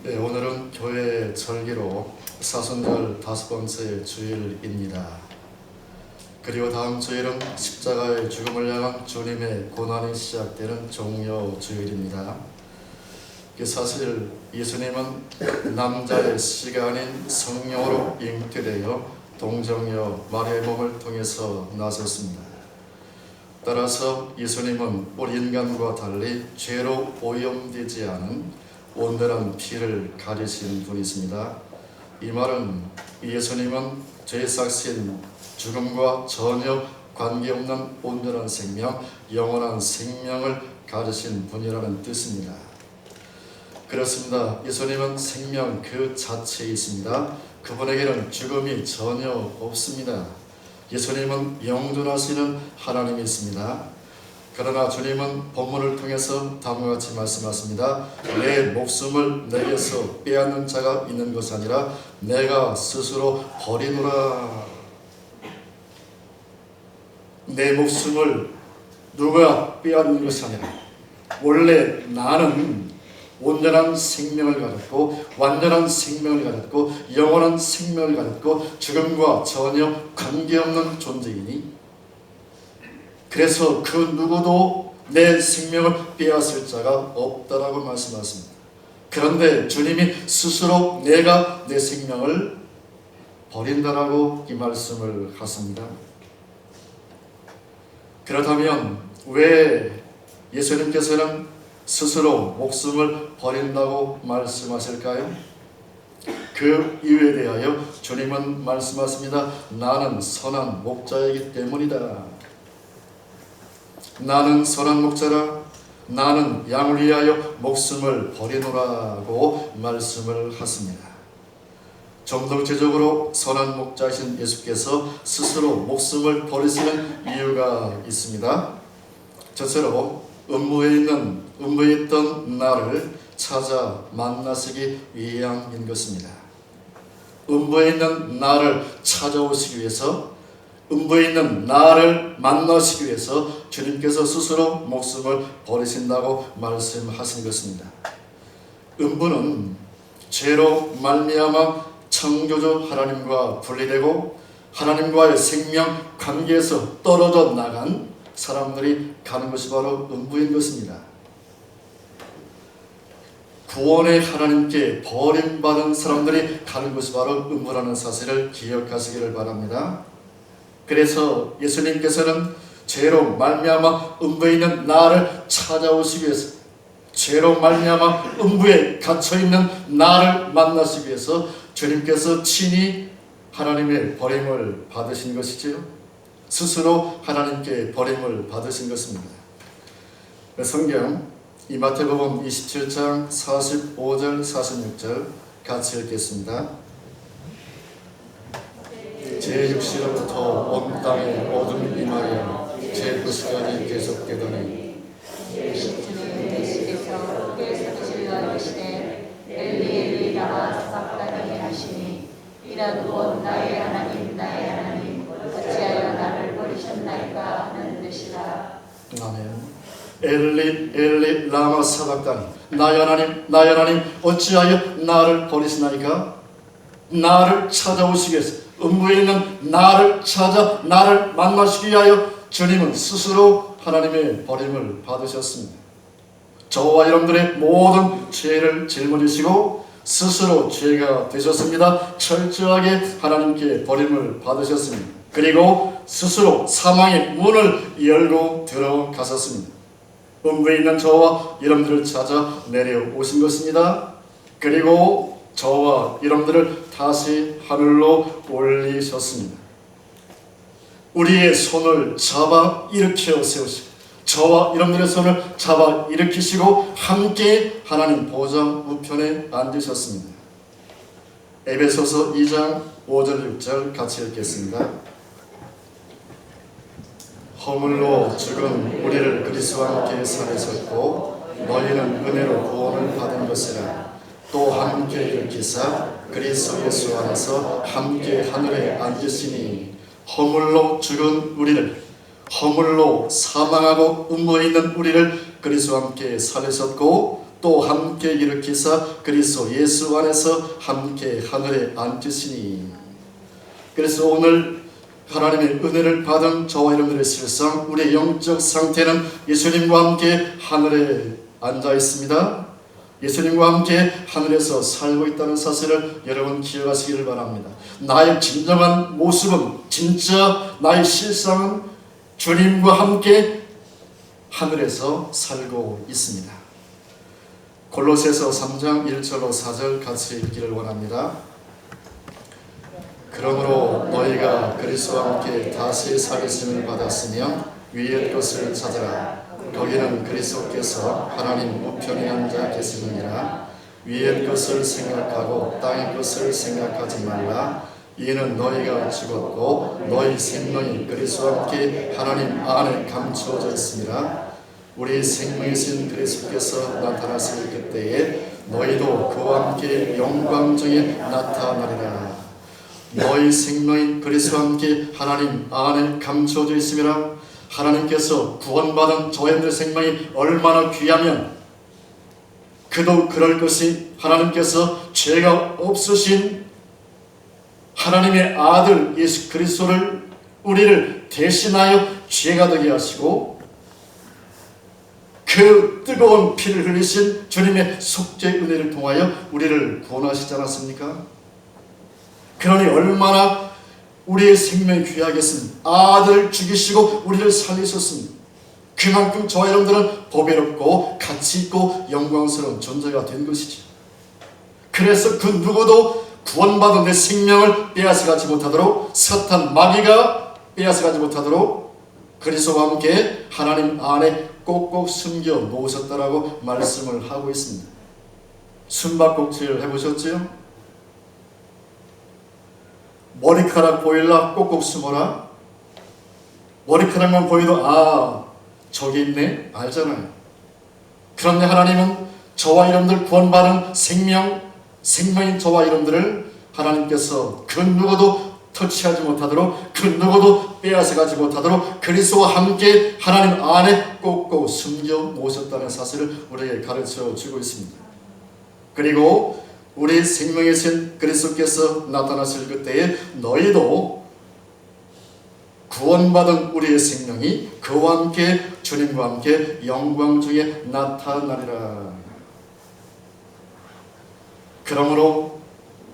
네, 오늘은 교회 절기로 사순절 5번째 주일입니다. 그리고 다음 주일은 십자가의 죽음을 향한 주님의 고난이 시작되는 종려 주일입니다. 사실 예수님은 남자의 씨가 아닌 성령으로 잉태되어 동정녀 마리아의 몸을 통해서 나섰습니다. 따라서 예수님은 우리 인간과 달리 죄로 오염되지 않은 온전한 피를 가리신 분이십니다. 이 말은 예수님은 죄 삭신 죽음과 전혀 관계없는 온전한 생명, 영원한 생명을 가지신 분이라는 뜻입니다. 그렇습니다. 예수님은 생명 그 자체이십니다. 그분에게는 죽음이 전혀 없습니다. 예수님은 영존하시는 하나님이십니다. 그러나 주님은 본문을 통해서 다음과 같이 말씀하십니다. 내 목숨을 내게서 빼앗는 자가 있는 것이 아니라 내가 스스로 버리노라. 내 목숨을 누가 빼앗는 것이 아니라 원래 나는 온전한 생명을 가졌고 완전한 생명을 가졌고 영원한 생명을 가졌고 죽음과 전혀 관계없는 존재이니 그래서 그 누구도 내 생명을 빼앗을 자가 없다라고 말씀하십니다. 그런데 주님이 스스로 내가 내 생명을 버린다라고 이 말씀을 하십니다. 그렇다면 왜 예수님께서는 스스로 목숨을 버린다고 말씀하실까요? 그 이유에 대하여 주님은 말씀하십니다. 나는 선한 목자이기 때문이다. 나는 선한 목자라. 나는 양을 위하여 목숨을 버리노라고 말씀을 하십니다. 좀 더 구체적으로 선한 목자이신 예수께서 스스로 목숨을 버리시는 이유가 있습니다. 저처럼 음부에 있던 나를 찾아 만나시기 위함인 것입니다. 음부에 있는 나를 찾아오시기 위해서, 음부에 있는 나를 만나시기 위해서 주님께서 스스로 목숨을 버리신다고 말씀하신 것입니다. 음부는 죄로 말미암아 창조주 하나님과 분리되고 하나님과의 생명 관계에서 떨어져 나간 사람들이 가는 것이 바로 음부인 것입니다. 구원의 하나님께 버림받은 사람들이 가는 것이 바로 음부라는 사실을 기억하시기를 바랍니다. 그래서 예수님께서는 죄로 말미암아 음부에 있는 나를 찾아오시기 위해서, 죄로 말미암아 음부에 갇혀있는 나를 만나시기 위해서 주님께서 친히 하나님의 버림을 받으신 것이지요. 스스로 하나님께 버림을 받으신 것입니다. 성경 이 마태복음 27장 45절 46절 같이 읽겠습니다. 제 육시로부터 온 땅에 어둠이 임하여 제 부시간이 계속되더니 예수께서 그에서 질러이시되 엘리 엘리 라마 사박다니 하시니 이는 곧 나의 하나님 나의 하나님 어찌하여 나를 버리셨나이까 하는 뜻이라. 아멘. 엘리 엘리 라마 사박다니 나의 하나님 어찌하여 나를 버리시나이까. 나를 찾아오시기 위해서 음부에 있는 나를 찾아 나를 만나시기 위하여 주님은 스스로 하나님의 버림을 받으셨습니다. 저와 여러분들의 모든 죄를 짊어지시고 스스로 죄가 되셨습니다. 철저하게 하나님께 버림을 받으셨습니다. 그리고 스스로 사망의 문을 열고 들어가셨습니다. 음부에 있는 저와 여러분들을 찾아 내려오신 것입니다. 그리고 저와 여러분들을 다시 하늘로 올리셨습니다. 우리의 손을 잡아 일으켜 세우시고 저와 여러분들의 손을 잡아 일으키시고 함께 하나님 보좌 우편에 앉으셨습니다. 에베소서 2장 5절 6절 같이 읽겠습니다. 허물로 죽은 우리를 그리스도와 함께 살리셨고 너희는 은혜로 구원을 받은 것이라. 또 함께 일으키사 그리스도 예수 안에서 함께 하늘에 앉으시니 허물로 죽은 우리를, 허물로 사망하고 음부에 있는 우리를 그리스도와 함께 살리셨고 또 함께 함께 일으키사 그리스도 예수 안에서 함께 하늘에 앉으시니. 그래서 오늘 하나님의 은혜를 받은 저와 여러분들의 실상, 우리의 영적 상태는 예수님과 함께 하늘에 앉아 있습니다. 예수님과 함께 하늘에서 살고 있다는 사실을 여러분 기억하시기를 바랍니다. 나의 진정한 모습은, 진짜 나의 실상은 주님과 함께 하늘에서 살고 있습니다. 골로새서 3장 1절로 4절 같이 읽기를 원합니다. 그러므로 너희가 그리스도와 함께 다시 살으심을 받았으며 위의 것을 찾아라. 거기는 그리스도께서 하나님 우편에 앉아 계시느니라. 위의 것을 생각하고 땅의 것을 생각하지 말라. 이는 너희가 죽었고 너희 생명이 그리스도와 함께 하나님 안에 감추어져 있습니다. 우리 생명이신 그리스도께서 나타나실 그때에 너희도 그와 함께 영광 중에 나타나리라. 너희 생명이 그리스도와 함께 하나님 안에 감추어져 있음이라. 하나님께서 구원받은 저희들 생명이 얼마나 귀하면 그도 그럴 것이 하나님께서 죄가 없으신 하나님의 아들 예수 그리스도를 우리를 대신하여 죄가 되게 하시고 그 뜨거운 피를 흘리신 주님의 속죄 은혜를 통하여 우리를 구원하시지 않았습니까? 그러니 얼마나 우리의 생명이 귀하겠습니까? 아들을 죽이시고 우리를 살리셨습니다. 그만큼 저와 여러분들은 보배롭고 가치있고 영광스러운 존재가 된 것이죠. 그래서 그 누구도 구원받은 내 생명을 빼앗아가지 못하도록, 사탄 마귀가 빼앗아가지 못하도록 그리스도와 함께 하나님 안에 꼭꼭 숨겨 놓으셨다라고 말씀을 하고 있습니다. 숨바꼭질 해보셨지요? 머리카락 보일라 꼭꼭 숨어라. 머리카락만 보이도 저기 있네 알잖아요. 그런데 하나님은 저와 여러분들 구원받은 생명인 저와 여러분들을 하나님께서 그 누구도 터치하지 못하도록, 그 누구도 빼앗아가지 못하도록 그리스도와 함께 하나님 안에 꼭꼭 숨겨 놓으셨다는 사실을 우리에게 가르쳐 주고 있습니다. 그리고 우리 생명이신 그리스도께서 나타나실 그때에 너희도 구원받은 우리의 생명이 그와 함께 주님과 함께 영광 중에 나타나리라. 그러므로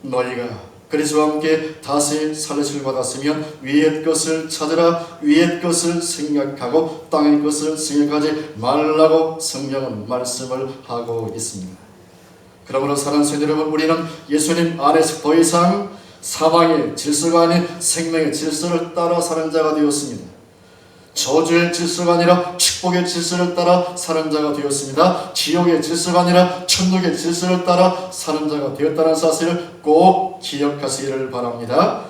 너희가 그리스도와 함께 다시 살리심을 받았으면 위의 것을 찾으라. 위의 것을 생각하고 땅의 것을 생각하지 말라고 성경은 말씀을 하고 있습니다. 그러므로 사랑하는 성도 여러분, 우리는 예수님 안에서 더 이상 사망의 질서가 아닌 생명의 질서를 따라 사는 자가 되었습니다. 저주의 질서가 아니라 축복의 질서를 따라 사는 자가 되었습니다. 지옥의 질서가 아니라 천국의 질서를 따라 사는 자가 되었다는 사실을 꼭 기억하시기를 바랍니다.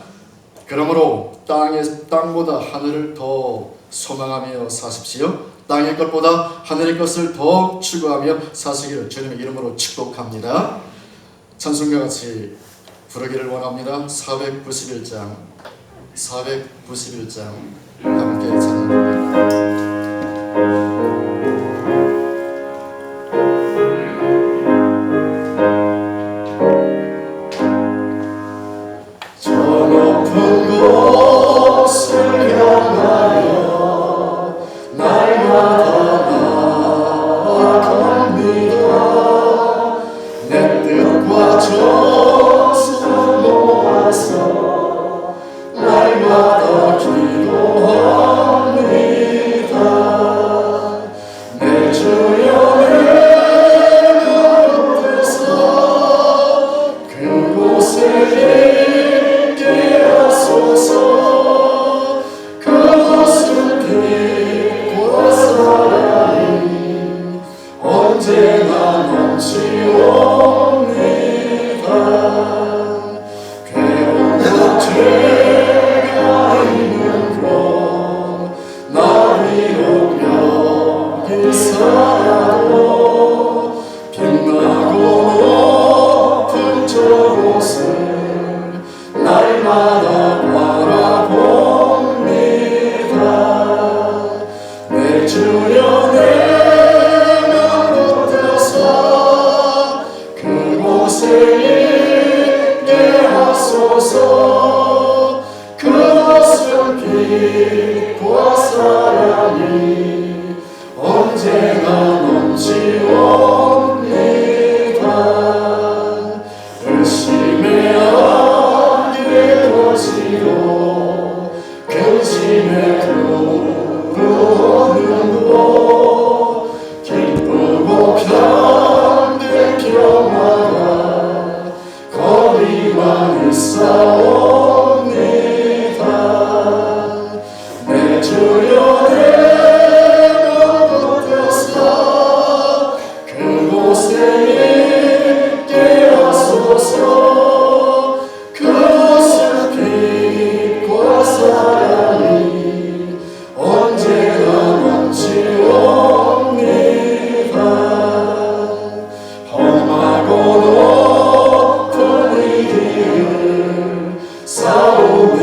그러므로 땅보다 하늘을 더 소망하며 사십시오. 땅의 것보다 하늘의 것을 더 추구하며 사시기를 주님의 이름으로 축복합니다. 찬송과 같이 부르기를 원합니다. 491장 함께 찬양합니다. 날마다 기도합니다. 있게 하소서. 그것은 빛과 사랑이 언제나 넘치옵니다. 험하고 높은 이 길을 싸우며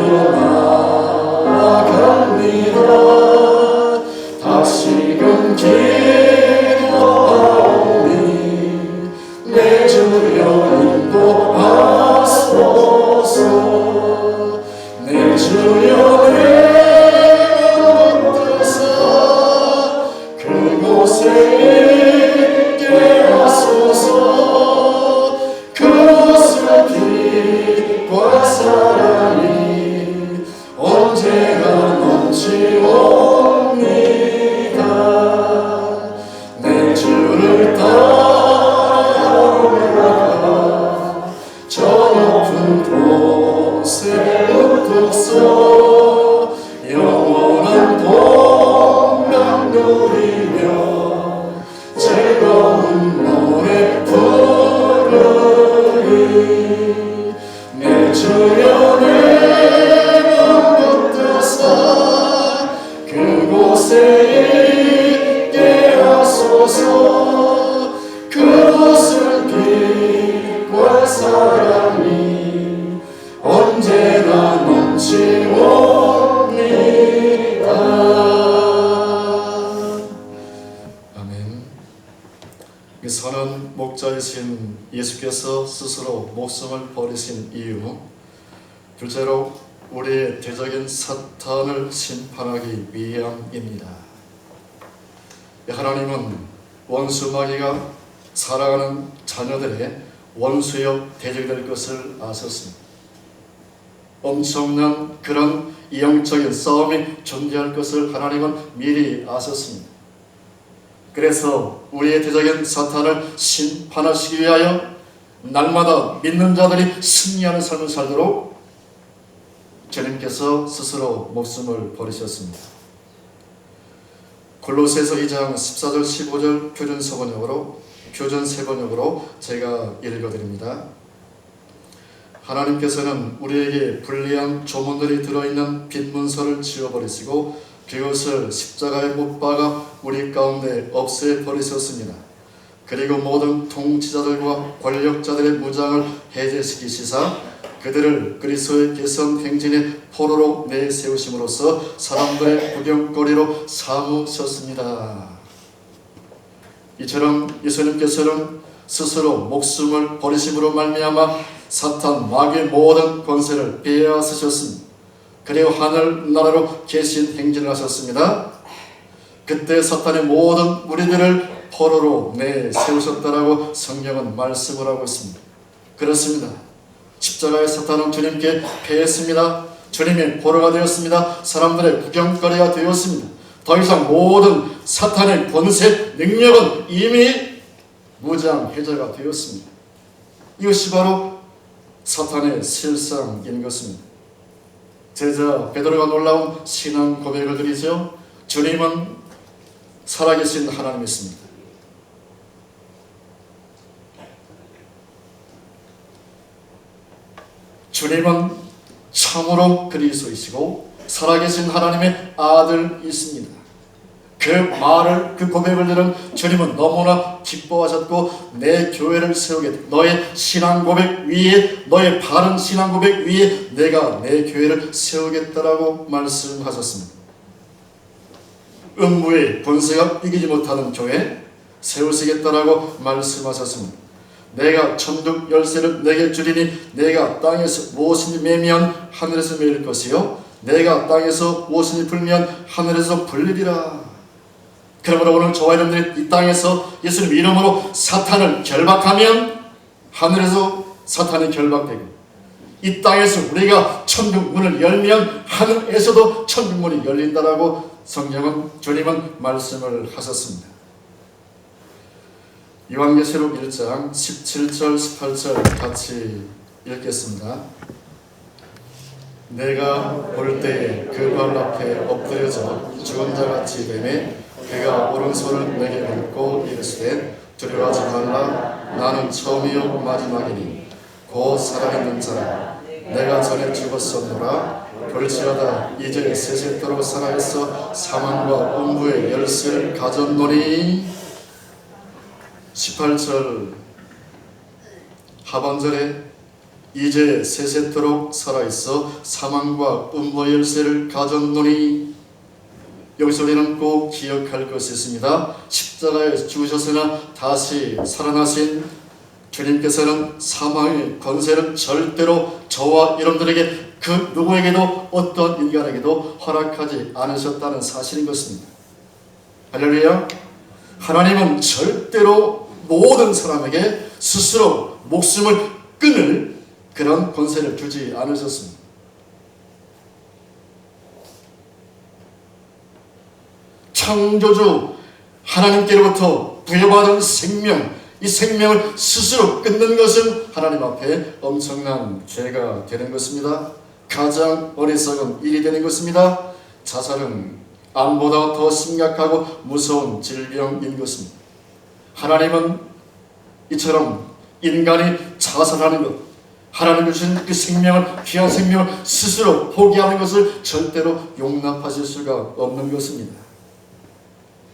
나아갑니다. 다시금 기도하오니 내 주여 인도하소서. 내 주여 내 뜻사 그곳에 있게 하소서. 그것은 빛과 사랑이 언제나 넘치옵니다. 내 주를 따라가 저 높은 곳에 웃도서. 영원한 복락 누리며 즐거운 노래 부르리. 내 주여 내 맘 붙드사 그곳에 있게 하소서. 그곳은 빛과 사랑이 언제나 넘치옵니다. 아멘. 이 선한 목자이신 예수께서 스스로 목숨을 버리신 이유, 둘째로 우리의 대적인 사탄을 심판하기 위함입니다. 하나님은 원수 마귀가 살아가는 자녀들의 원수여 대적이 될 것을 아셨습니다. 엄청난 그런 영적인 싸움이 존재할 것을 하나님은 미리 아셨습니다. 그래서 우리의 대적인 사탄을 심판하시기 위하여 날마다 믿는 자들이 승리하는 삶을 살도록 주님께서 스스로 목숨을 버리셨습니다. 골로새서 2장 14절 15절 표준 세 번역으로 제가 읽어드립니다. 하나님께서는 우리에게 불리한 조문들이 들어있는 빈 문서를 지워버리시고 그것을 십자가에 못 박아 우리 가운데 없애버리셨습니다. 그리고 모든 통치자들과 권력자들의 무장을 해제시키시사 그들을 그리스도의 개선 행진의 포로로 내세우심으로써 사람들의 구경거리로 삼으셨습니다. 이처럼 예수님께서는 스스로 목숨을 버리심으로 말미암아 사탄 마귀의 모든 권세를 빼앗으셨습니다. 그리고 하늘나라로 계신 행진을 하셨습니다. 그때 사탄의 모든 무리들을 포로로 내세우셨다라고 성경은 말씀을 하고 있습니다. 그렇습니다. 십자가의 사탄은 주님께 패했습니다. 주님의 포로가 되었습니다. 사람들의 구경거리가 되었습니다. 더 이상 모든 사탄의 권세, 능력은 이미 무장 해제가 되었습니다. 이것이 바로 사탄의 실상인 것입니다. 제자 베드로가 놀라운 신앙 고백을 드리죠. 주님은 살아계신 하나님이십니다. 주님은 참으로 그리스도이시고 살아계신 하나님의 아들이십니다. 그 고백을 들은 주님은 너무나 기뻐하셨고 내 교회를 세우겠다. 너의 신앙 고백 위에, 너의 바른 신앙 고백 위에 내가 내 교회를 세우겠다라고 말씀하셨습니다. 음부의 권세가 이기지 못하는 교회 세우시겠다라고 말씀하셨습니다. 내가 천국 열쇠를 내게 주리니 내가 땅에서 무엇인지 매면 하늘에서 매일 것이요 내가 땅에서 무엇인지 불면 하늘에서 불리리라. 그러므로 오늘 저와 여러분들이 이 땅에서 예수님 이름으로 사탄을 결박하면 하늘에서 사탄이 결박되고, 이 땅에서 우리가 천국 문을 열면 하늘에서도 천국 문이 열린다라고 성경은, 주님은 말씀을 하셨습니다. 요한계시록 1장 17절 18절 같이 읽겠습니다. 내가 볼 때에 그 발 앞에 엎드려져 죽은 자같이 되매 그가 오른손을 내게 들고 이르시되 두려워하지 말라 나는 처음이요 마지막이니 곧 살아있는 자라. 내가 전에 죽었었노라. 볼지어다 이제 세세토록 살아있어 사망과 음부의 열쇠를 가졌노니. 18절 하반절에 이제 세세토록 살아있어 사망과 음부의 열쇠를 가졌노니, 여기서 우리는 꼭 기억할 것이 있습니다. 십자가에 죽으셨으나 다시 살아나신 주님께서는 사망의 권세를 절대로 저와 여러분들에게 그 누구에게도 어떤 인간에게도 허락하지 않으셨다는 사실인 것입니다. 할렐루야. 하나님은 절대로 모든 사람에게 스스로 목숨을 끊을 그런 권세를 주지 않으셨습니다. 창조주 하나님께로부터 부여받은 생명, 이 생명을 스스로 끊는 것은 하나님 앞에 엄청난 죄가 되는 것입니다. 가장 어리석은 일이 되는 것입니다. 자살은 암보다 더 심각하고 무서운 질병인 것입니다. 하나님은 이처럼 인간이 자살하는 것, 하나님 주신 그 생명을, 귀한 생명을 스스로 포기하는 것을 절대로 용납하실 수가 없는 것입니다.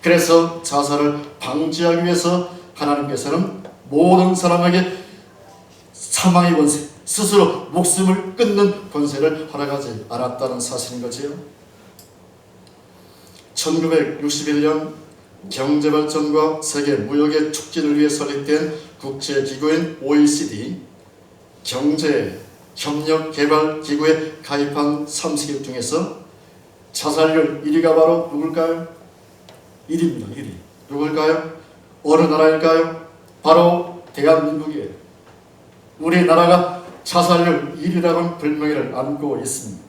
그래서 자살을 방지하기 위해서 하나님께서는 모든 사람에게 사망의 권세, 스스로 목숨을 끊는 권세를 허락하지 않았다는 사실인 거지요. 1961년 경제발전과 세계 무역의 촉진을 위해 설립된 국제기구인 OECD 경제협력개발기구에 가입한 30개 중에서 자살률 1위가 바로 누굴까요? 1위입니다. 1위. 누굴까요? 어느 나라일까요? 바로 대한민국이에요. 우리나라가 자살률 1위라는 별명을 안고 있습니다.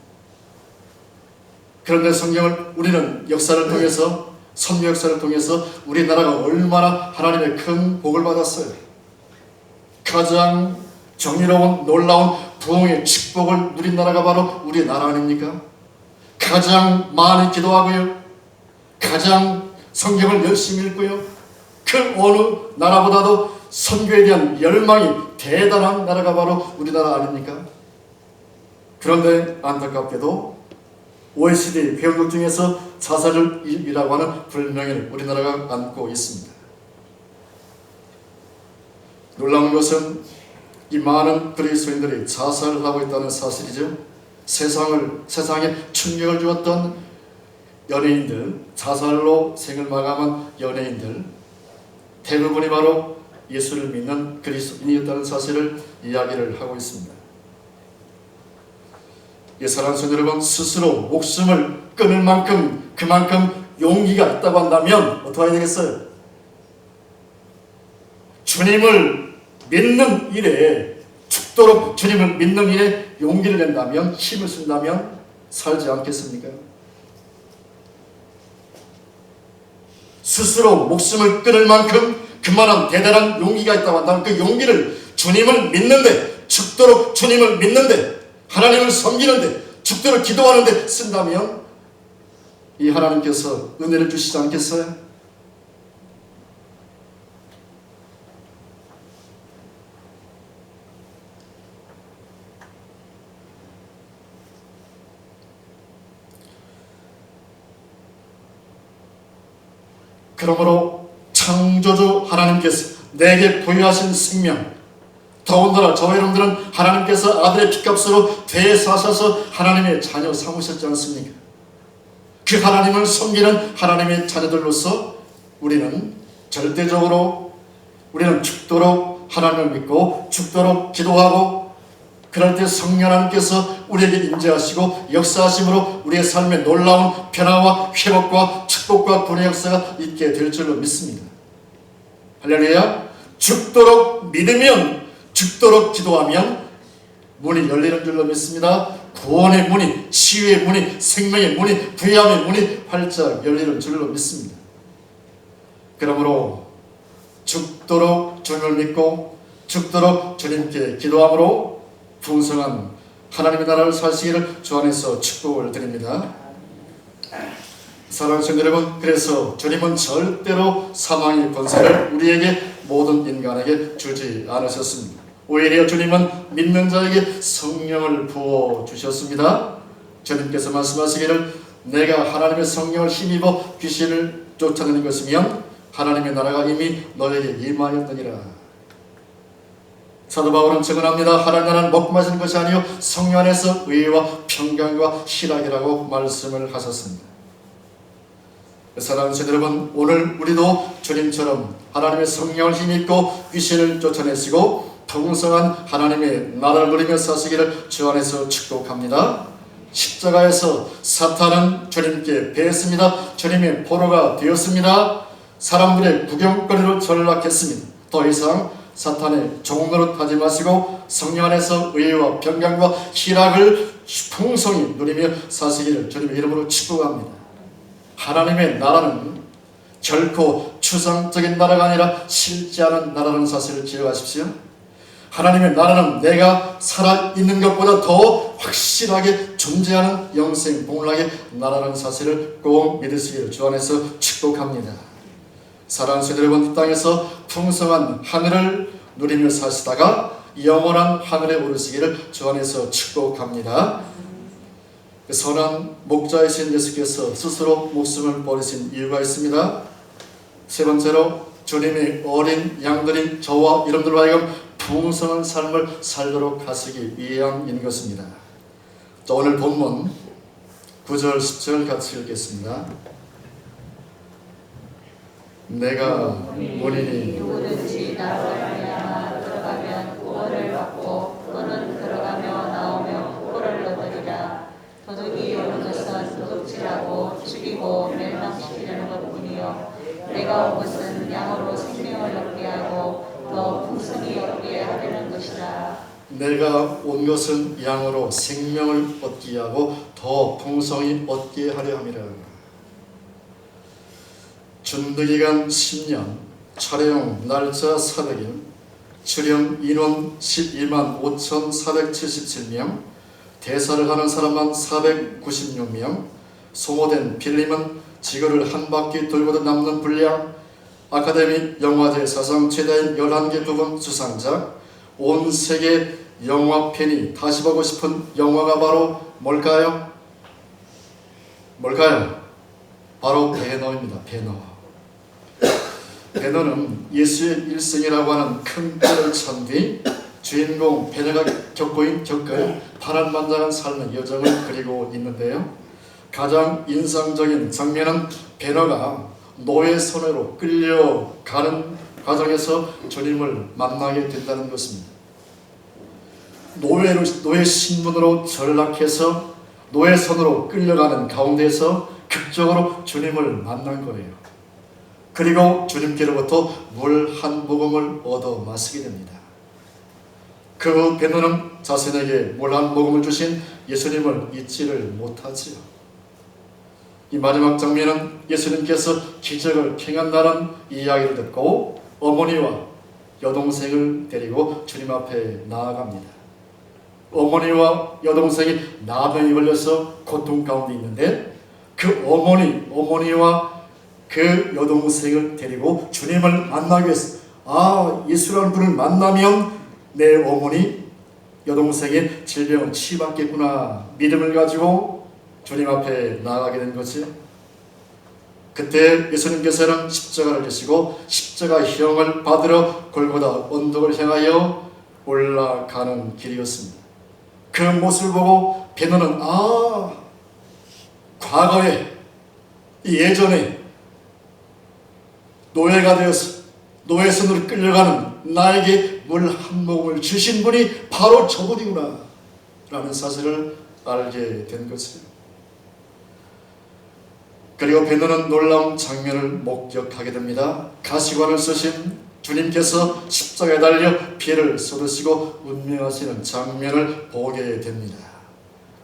그런데 성경을 우리는 역사를 통해서, 선교 역사를 통해서 우리나라가 얼마나 하나님의 큰 복을 받았어요. 가장 정의로운 놀라운 부흥의 축복을 누린 나라가 바로 우리나라 아닙니까? 가장 많이 기도하고요, 가장 성경을 열심히 읽고요, 그 어느 나라보다도 선교에 대한 열망이 대단한 나라가 바로 우리나라 아닙니까? 그런데 안타깝게도 OECD 회원국 중에서 자살을 1위라고 하는 불명예를 우리나라가 안고 있습니다. 놀라운 것은 이 많은 그리스도인들이 자살을 하고 있다는 사실이죠. 세상에 충격을 주었던 연예인들, 자살로 생을 마감한 연예인들, 대부분이 바로 예수를 믿는 그리스도인이었다는 사실을 이야기를 하고 있습니다. 사랑하는 성도 여러분, 스스로 목숨을 끊을 만큼 그만큼 용기가 있다고 한다면 어떻게 해야 되겠어요? 주님을 믿는 일에, 죽도록 주님을 믿는 일에 용기를 낸다면, 힘을 쓴다면 살지 않겠습니까? 스스로 목숨을 끊을 만큼 그만한 대단한 용기가 있다고 한다면 그 용기를 주님을 믿는데, 죽도록 주님을 믿는데, 하나님을 섬기는데, 죽도록 기도하는데 쓴다면 이 하나님께서 은혜를 주시지 않겠어요? 그러므로 창조주 하나님께서 내게 부여하신 생명, 더군다나 저와 여러분들은 하나님께서 아들의 핏값으로 대사하셔서 하나님의 자녀 삼으셨지 않습니까? 그 하나님을 섬기는 하나님의 자녀들로서 우리는 절대적으로 우리는 죽도록 하나님을 믿고 죽도록 기도하고, 그럴 때 성령 하나님께서 우리에게 임재하시고 역사하심으로 우리의 삶에 놀라운 변화와 회복과 축복과 구원의 역사가 있게 될 줄로 믿습니다. 할렐루야. 죽도록 믿으면, 죽도록 기도하면 문이 열리는 줄로 믿습니다. 구원의 문이, 치유의 문이, 생명의 문이, 부유함의 문이 활짝 열리는 줄로 믿습니다. 그러므로 죽도록 주님을 믿고 죽도록 주님께 기도함으로 풍성한 하나님의 나라를 사시기를 주 안에서 축복을 드립니다. 사랑하는 성도 여러분, 그래서 주님은 절대로 사망의 권세를 우리에게 모든 인간에게 주지 않으셨습니다. 오히려 주님은 믿는 자에게 성령을 부어주셨습니다. 주님께서 말씀하시기를 내가 하나님의 성령을 힘입어 귀신을 쫓아내는 것이면 하나님의 나라가 이미 너에게 임하였느니라. 사도 바울은 증언합니다. 하나님 나라는 먹고 마시는 것이 아니요 성령 안에서 의와 평강과 희락이라고 말씀을 하셨습니다. 사랑하는 성도 여러분, 오늘 우리도 주님처럼 하나님의 성령을 힘입고 귀신을 쫓아내시고 풍성한 하나님의 나라를 누리며 사시기를 주 안에서 축복합니다. 십자가에서 사탄은 주님께 패했습니다. 주님의 포로가 되었습니다. 사람들의 구경거리로 전락했습니다. 더 이상 사탄의 종노릇 하지 마시고 성령 안에서 의와 평강과 희락을 풍성히 누리며 사시기를 주님의 이름으로 축복합니다. 하나님의 나라는 결코 추상적인 나라가 아니라 실제하는 나라라는 사실을 기억하십시오. 하나님의 나라는 내가 살아있는 것보다 더 확실하게 존재하는 영생 복락의 나라라는 사실을 꼭 믿으시기를 주 안에서 축복합니다. 사랑하는 성도 여러분, 이 땅에서 풍성한 하늘을 누리며 사시다가 영원한 하늘에 오르시기를 주 안에서 축복합니다. 선한 목자이신 예수께서 스스로 목숨을 버리신 이유가 있습니다. 세 번째로 주님의 어린 양들인 저와 여러분들로 하여금 풍성한 삶을 살도록 하시기 위함인 것입니다. 자, 오늘 본문 9절 10절 같이 읽겠습니다. 내가 본인이 누구든지 나로 말미암아 들어가면 구원을 받고 또는 들어가며 나오며 구원을 얻으리라. 도둑이 오는 것은 도둑질하고 죽이고 멸망시키려는 것뿐이요 내가 온 것은 양으로 생명을 얻게 하고 더 풍성히 얻게 하려는 것이라. 내가 온 것은 양으로 생명을 얻게 하고 더 풍성히 얻게 하려 함이라. 준비기간 10년, 촬영 날짜 400일, 출연 인원 12만 5,477명, 대사를 하는 사람만 496명, 소모된 필름은 지구를 한 바퀴 돌고도 남는 분량, 아카데미 영화제 사상 최다인 11개 부분 수상작, 온 세계 영화 팬이 다시 보고 싶은 영화가 바로 뭘까요? 바로 배너입니다. 배너는 예수의 일생이라고 하는 큰 뼈를 찬 뒤 주인공 배너가 겪을 파란만장한 삶의 여정을 그리고 있는데요. 가장 인상적인 장면은 배너가 노예 손으로 끌려가는 과정에서 주님을 만나게 된다는 것입니다. 노예 신분으로 전락해서 노예 손으로 끌려가는 가운데서 극적으로 주님을 만난 거예요. 그리고 주님께로부터 물 한 모금을 얻어 마시게 됩니다. 그 배너는 자신에게 물 한 모금을 주신 예수님을 잊지를 못하지요. 이 마지막 장면은 예수님께서 기적을 행한다는 이야기를 듣고 어머니와 여동생을 데리고 주님 앞에 나아갑니다. 어머니와 여동생이 나병이 걸려서 고통 가운데 있는데 그 어머니와 그 여동생을 데리고 주님을 만나기 위해서 예수라는 분을 만나면 내 어머니, 여동생의 질병을 치유받겠구나 믿음을 가지고 주님 앞에 나아가게 된 거지. 그때 예수님께서는 십자가를 지시고 십자가형을 받으러 골고다 언덕을 향하여 올라가는 길이었습니다. 그 모습을 보고 베드로는 과거에 예전에 노예가 되어서 노예 손으로 끌려가는 나에게 물 한 모금을 주신 분이 바로 저분이구나 라는 사실을 알게 된 것이에요. 그리고 베드로는 놀라운 장면을 목격하게 됩니다. 가시관을 쓰신 주님께서 십자가에 달려 피를 쏟으시고 운명하시는 장면을 보게 됩니다.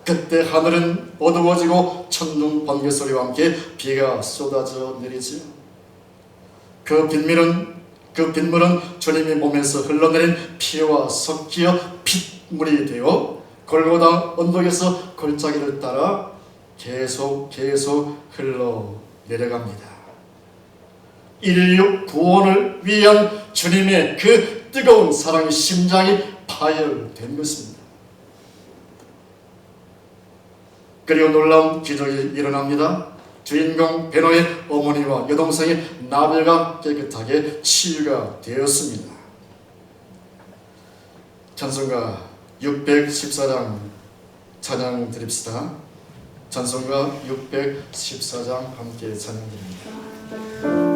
그때 하늘은 어두워지고 천둥 번개 소리와 함께 비가 쏟아져 내리지요. 그 빗물은 주님의 몸에서 흘러내린 피와 섞여 핏물이 되어 골고다 언덕에서 골짜기를 따라 계속 흘러 내려갑니다. 인류 구원을 위한 주님의 그 뜨거운 사랑의 심장이 파열된 것입니다. 그리고 놀라운 기적이 일어납니다. 주인공 베노의 어머니와 여동생의 나벨가 깨끗하게 치유가 되었습니다. 찬송가 614장 찬양 드립시다. 찬송가 614장 함께 찬양 드립니다.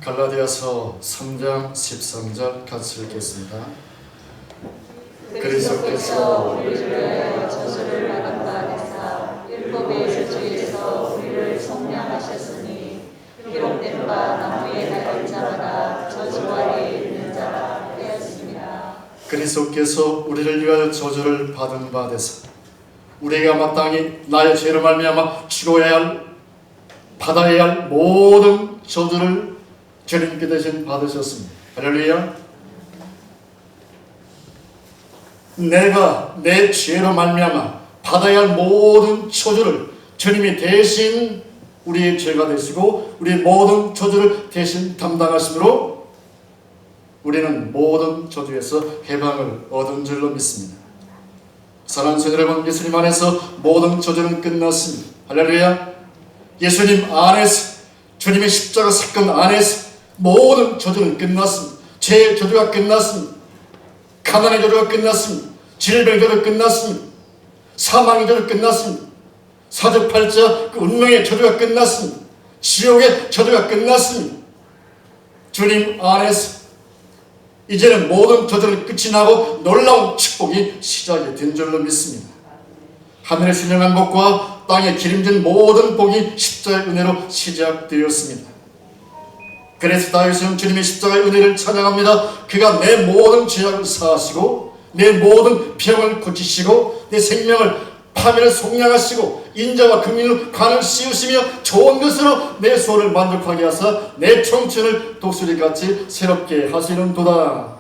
갈라디아서 3장 13절 같이 읽겠습니다. 그리스도께서 우리를 위하여 저주를 받은 바 되사 율법의 저주에서 우리를 속량하셨으니 기록된 바 나무에 달린 자마다 저주 아래에 있는 자라 되었습니다. 그리스도께서 우리를 위하여 저주를 받은 바 되사 우리가 마땅히 나의 죄로 말미암아 죽어야 할 받아야 할 모든 저주를 주님께 대신 받으셨습니다. 할렐루야. 내가 내 죄로 말미암아 받아야 할 모든 저주를 주님이 대신 우리의 죄가 되시고 우리의 모든 저주를 대신 담당하심으로 우리는 모든 저주에서 해방을 얻은 줄로 믿습니다. 사랑하는 성도 여러분, 예수님 안에서 모든 저주는 끝났습니다. 할렐루야. 예수님 안에서, 주님의 십자가 사건 안에서 모든 저주는 끝났습니다. 죄의 저주가 끝났습니다. 가난의 저주가 끝났습니다. 질병의 저주가 끝났습니다. 사망의 저주가 끝났습니다. 사주팔자 그 운명의 저주가 끝났습니다. 지옥의 저주가 끝났습니다. 주님 안에서 이제는 모든 저주는 끝이 나고 놀라운 축복이 시작이 된 줄로 믿습니다. 하늘의 신령한 복과 땅에 기름진 모든 복이 십자가의 은혜로 시작되었습니다. 그래서 다윗은 주님의 십자가의 은혜를 찬양합니다. 그가 내 모든 죄악을 사하시고 내 모든 병을 고치시고 내 생명을 파멸을 속량하시고 인자와 긍휼로 관을 씌우시며 좋은 것으로 내 소원을 만족하게 하사 내 청춘을 독수리같이 새롭게 하시는도다.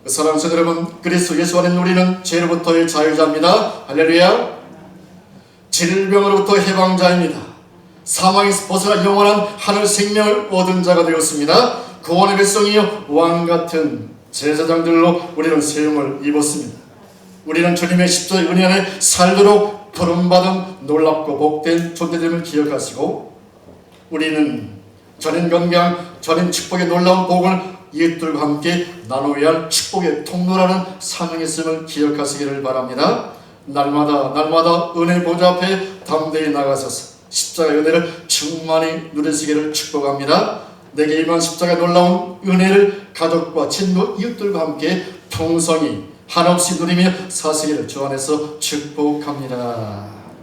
사랑하는 성도 여러분, 그리스도 예수 안에 우리는 죄로부터의 자유자입니다. 할렐루야. 질병으로부터 해방자입니다. 사망에서 벗어나 영원한 하늘 생명을 얻은 자가 되었습니다. 구원의 백성이여 왕같은 제사장들로 우리는 세움을 입었습니다. 우리는 주님의 십자가의 은혜 안에 살도록 부름받은 놀랍고 복된 존재됨을 기억하시고 우리는 전인 건강, 전인 축복의 놀라운 복을 이웃들과 함께 나누어야 할 축복의 통로라는 사명이 있음을 기억하시기를 바랍니다. 날마다 은혜 보좌 앞에 담대히 나가셔서 십자가의 은혜를 충만히 누리시기를 축복합니다. 내게 임한 십자가의 놀라운 은혜를 가족과 친구, 이웃들과 함께 풍성히 한없이 누리며 사시기를 주 안에서 축복합니다.